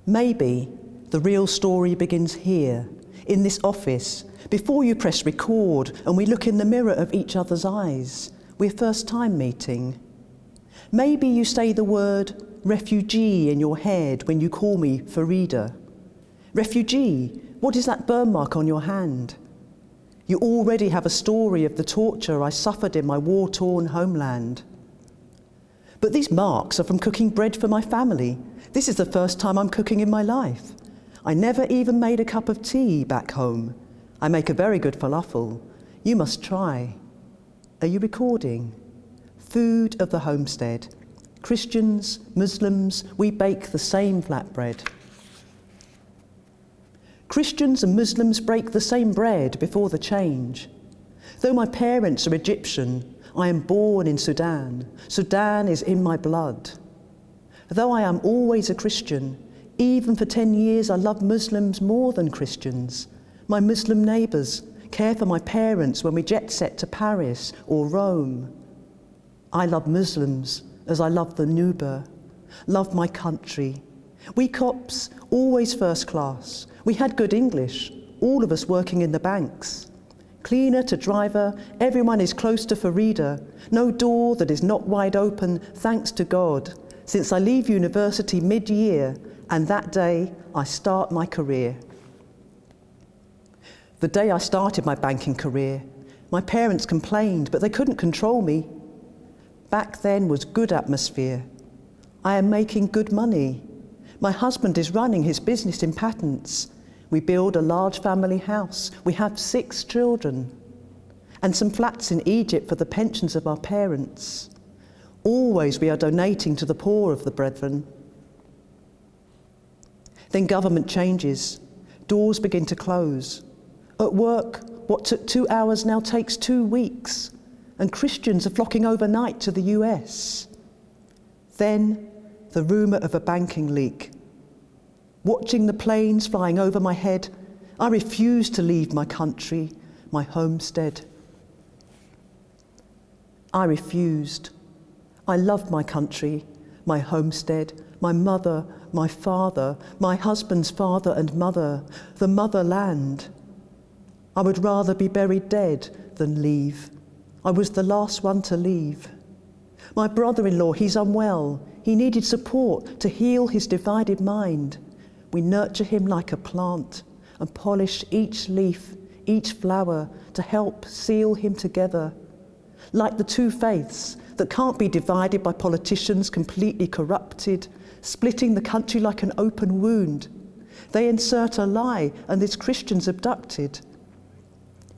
Maybe the real story begins here, in this office, before you press record and we look in the mirror of each other's eyes. We're first time meeting. Maybe you say the word refugee in your head when you call me Farida. Refugee, what is that burn mark on your hand? You already have a story of the torture I suffered in my war-torn homeland. But these marks are from cooking bread for my family. This is the first time I'm cooking in my life. I never even made a cup of tea back home. I make a very good falafel. You must try. Are you recording? Food of the homestead. Christians, Muslims, we bake the same flatbread. Christians and Muslims break the same bread before the change. Though my parents are Egyptian, I am born in Sudan. Sudan is in my blood. Though I am always a Christian, even for 10 years I love Muslims more than Christians. My Muslim neighbours care for my parents when we jet set to Paris or Rome. I love Muslims as I love the Nuba, love my country. We Copts, always first class. We had good English, all of us working in the banks. Cleaner to driver, everyone is close to Farida. No door that is not wide open, thanks to God, since I leave university mid-year, and that day I start my career. The day I started my banking career, my parents complained, but they couldn't control me. Back then was good atmosphere. I am making good money. My husband is running his business in patents. We build a large family house. We have 6 children and some flats in Egypt for the pensions of our parents. Always we are donating to the poor of the brethren. Then government changes. Doors begin to close. At work, what took 2 hours now takes 2 weeks, and Christians are flocking overnight to the US. Then the rumour of a banking leak. Watching the planes flying over my head, I refused to leave my country, my homestead. I refused. I loved my country, my homestead, my mother, my father, my husband's father and mother, the motherland. I would rather be buried dead than leave. I was the last one to leave. My brother-in-law, he's unwell. He needed support to heal his divided mind. We nurture him like a plant and polish each leaf, each flower to help seal him together. Like the two faiths that can't be divided by politicians completely corrupted, splitting the country like an open wound. They insert a lie and this Christian's abducted.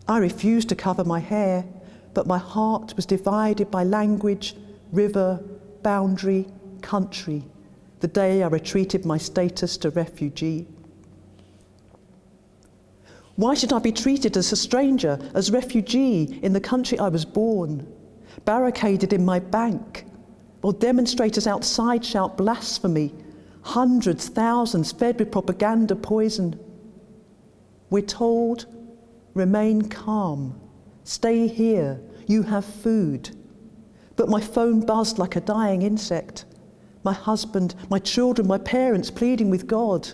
I refused to cover my hair, but my heart was divided by language, river, boundary, country, the day I retreated my status to refugee. Why should I be treated as a stranger, as refugee in the country I was born, barricaded in my bank, while demonstrators outside shout blasphemy, hundreds, thousands fed with propaganda poison? We're told, remain calm, stay here, you have food. But my phone buzzed like a dying insect. My husband, my children, my parents pleading with God.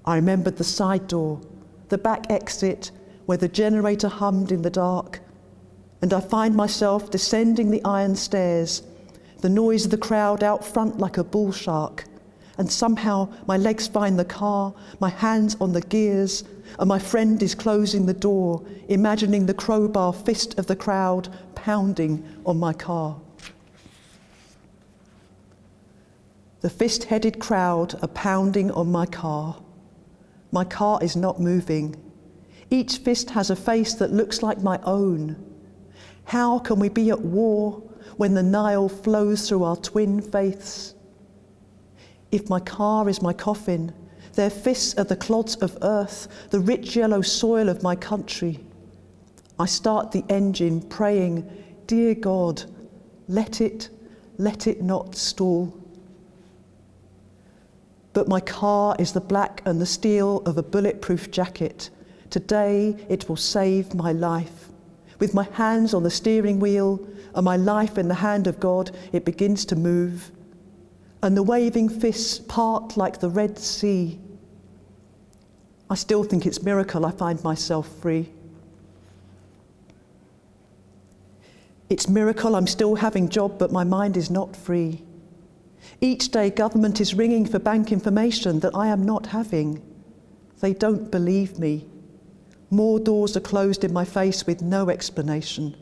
I remembered the side door, the back exit where the generator hummed in the dark, and I find myself descending the iron stairs, the noise of the crowd out front like a bull shark, and somehow my legs find the car, my hands on the gears, and my friend is closing the door, imagining the crowbar fist of the crowd pounding on my car. The fist-headed crowd are pounding on my car. My car is not moving. Each fist has a face that looks like my own. How can we be at war when the Nile flows through our twin faiths? If my car is my coffin, their fists are the clods of earth, the rich yellow soil of my country. I start the engine praying, dear God, let it not stall. But my car is the black and the steel of a bulletproof jacket. Today it will save my life. With my hands on the steering wheel and my life in the hand of God, it begins to move. and the waving fists part like the Red Sea. I still think it's a miracle I find myself free. It's a miracle I'm still having a job, but my mind is not free. Each day government is ringing for bank information that I am not having. They don't believe me. More doors are closed in my face with no explanation.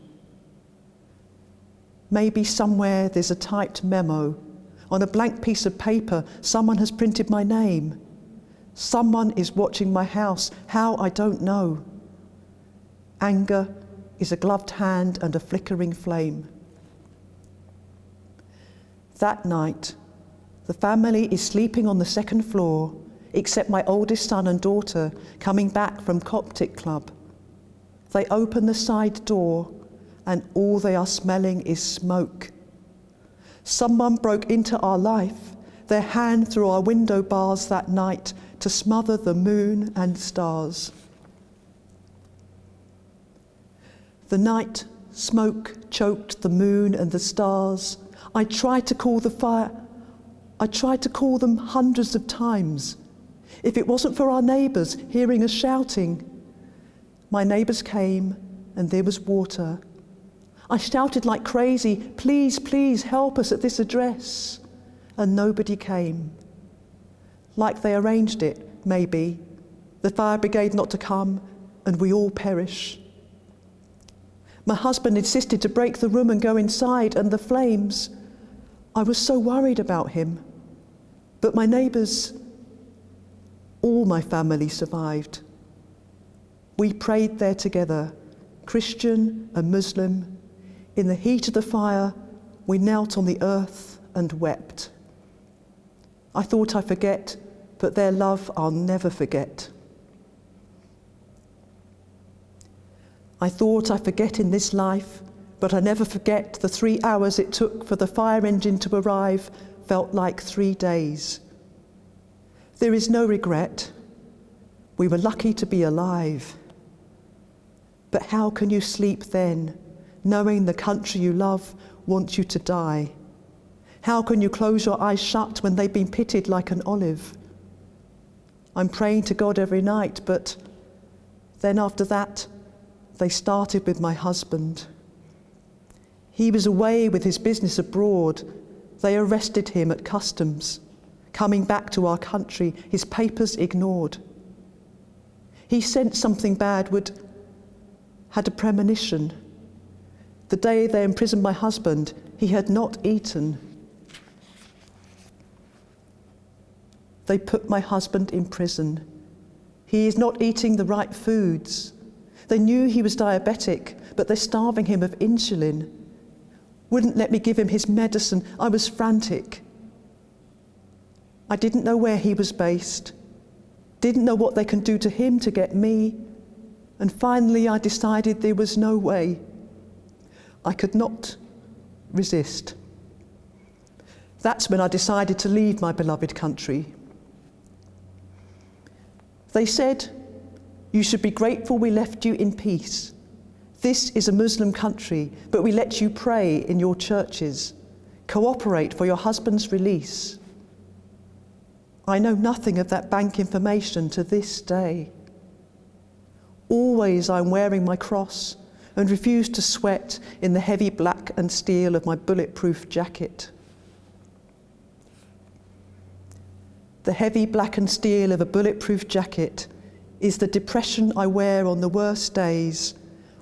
Maybe somewhere there's a typed memo. On a blank piece of paper, someone has printed my name. Someone is watching my house. How, I don't know. Anger is a gloved hand and a flickering flame. That night, the family is sleeping on the second floor, except my oldest son and daughter coming back from Coptic Club. They open the side door and all they are smelling is smoke. Someone broke into our life, their hand through our window bars that night to smother the moon and stars. The night smoke choked the moon and the stars. I tried to call the fire. I tried to call them hundreds of times. If it wasn't for our neighbours hearing us shouting. My neighbours came and there was water. I shouted like crazy, please, please help us at this address. And nobody came. Like they arranged it, maybe. The fire brigade not to come and we all perish. My husband insisted to break the room and go inside, and the flames. I was so worried about him. But my neighbours, all my family survived. We prayed there together, Christian and Muslim. In the heat of the fire, we knelt on the earth and wept. I thought I'd forget, but their love I'll never forget. I thought I'd forget in this life, but I never forget the 3 hours it took for the fire engine to arrive felt like 3 days. There is no regret. We were lucky to be alive. But how can you sleep then, knowing the country you love wants you to die? How can you close your eyes shut when they've been pitted like an olive? I'm praying to God every night, but then after that, they started with my husband. He was away with his business abroad. They arrested him at customs. Coming back to our country, his papers ignored. He sensed something bad had a premonition. The day they imprisoned my husband, he had not eaten. They put my husband in prison. He is not eating the right foods. They knew he was diabetic, but they're starving him of insulin. Wouldn't let me give him his medicine. I was frantic. I didn't know where he was based. Didn't know what they can do to him to get me. And finally I decided there was no way. I could not resist. That's when I decided to leave my beloved country. They said, "You should be grateful we left you in peace. This is a Muslim country, but we let you pray in your churches. Cooperate for your husband's release." I know nothing of that bank information to this day. Always I'm wearing my cross and refuse to sweat in the heavy black and steel of my bulletproof jacket. The heavy black and steel of a bulletproof jacket is the depression I wear on the worst days,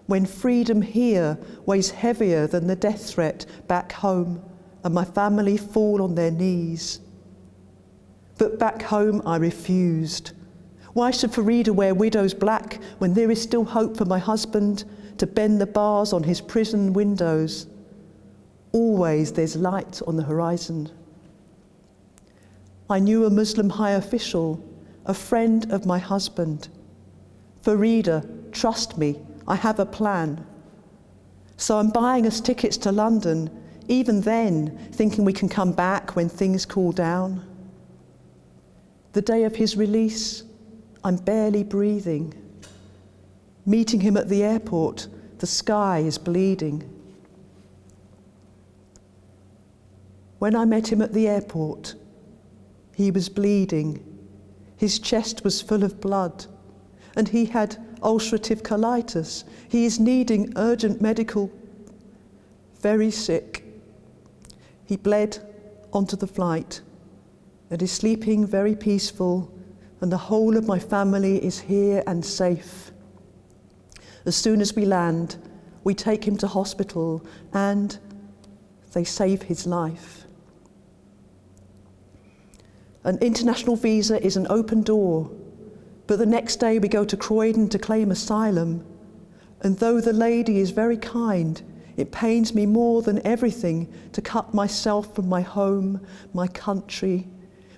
when freedom here weighs heavier than the death threat back home and my family fall on their knees. But back home I refused. Why should Farida wear widow's black when there is still hope for my husband to bend the bars on his prison windows? Always there's light on the horizon. I knew a Muslim high official, a friend of my husband. "Farida, trust me, I have a plan." So I'm buying us tickets to London, even then thinking we can come back when things cool down. The day of his release, I'm barely breathing. Meeting him at the airport, the sky is bleeding. When I met him at the airport, he was bleeding. His chest was full of blood, and he had ulcerative colitis. He is needing urgent medical, very sick. He bled onto the flight and is sleeping very peaceful, and the whole of my family is here and safe. As soon as we land, we take him to hospital and they save his life. An international visa is an open door, but the next day we go to Croydon to claim asylum, and though the lady is very kind, it pains me more than everything to cut myself from my home, my country,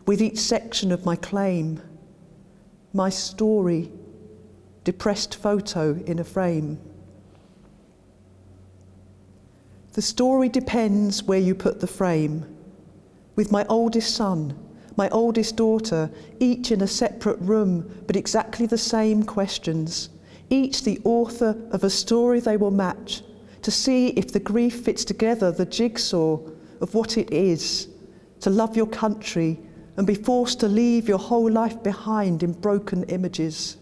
with each section of my claim. My story, depressed photo in a frame. The story depends where you put the frame. With my oldest son, my oldest daughter, each in a separate room, but exactly the same questions, each the author of a story they will match, to see if the grief fits together the jigsaw of what it is to love your country and be forced to leave your whole life behind in broken images.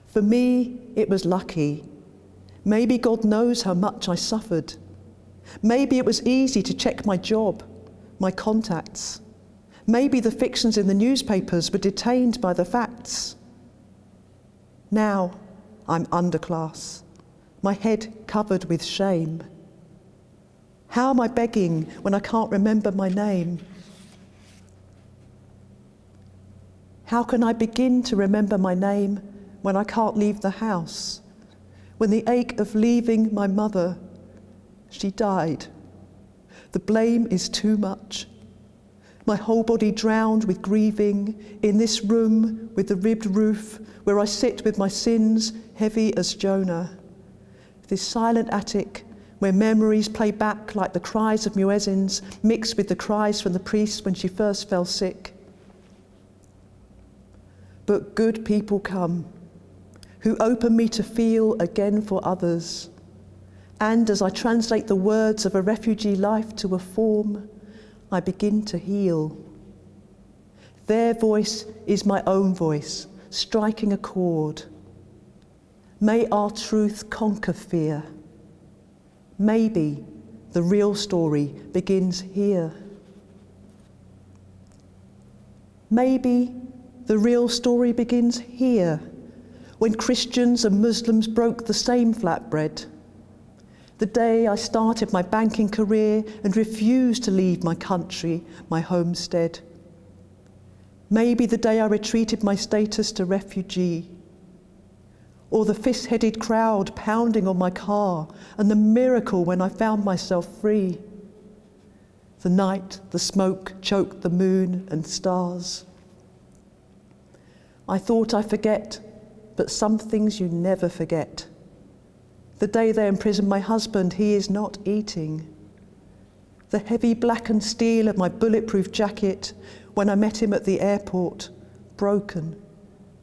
For me, it was lucky. Maybe God knows how much I suffered. Maybe it was easy to check my job, my contacts. Maybe the fictions in the newspapers were detained by the facts. Now I'm underclass, my head covered with shame. How am I begging when I can't remember my name? How can I begin to remember my name when I can't leave the house? When the ache of leaving my mother, she died. The blame is too much. My whole body drowned with grieving in this room with the ribbed roof where I sit with my sins heavy as Jonah. This silent attic where memories play back like the cries of muezzins mixed with the cries from the priest when she first fell sick. But good people come, who open me to feel again for others. And as I translate the words of a refugee life to a form, I begin to heal. Their voice is my own voice, striking a chord. May our truth conquer fear. Maybe the real story begins here. Maybe the real story begins here, when Christians and Muslims broke the same flatbread. The day I started my banking career and refused to leave my country, my homestead. Maybe the day I retreated my status to refugee. Or the fist-headed crowd pounding on my car and the miracle when I found myself free. The night, the smoke choked the moon and stars. I thought I'd forget, but some things you never forget. The day they imprisoned my husband, he is not eating. The heavy blackened steel of my bulletproof jacket when I met him at the airport, broken,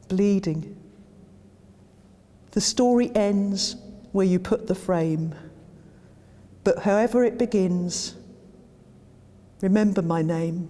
bleeding. The story ends where you put the frame, but however it begins, remember my name.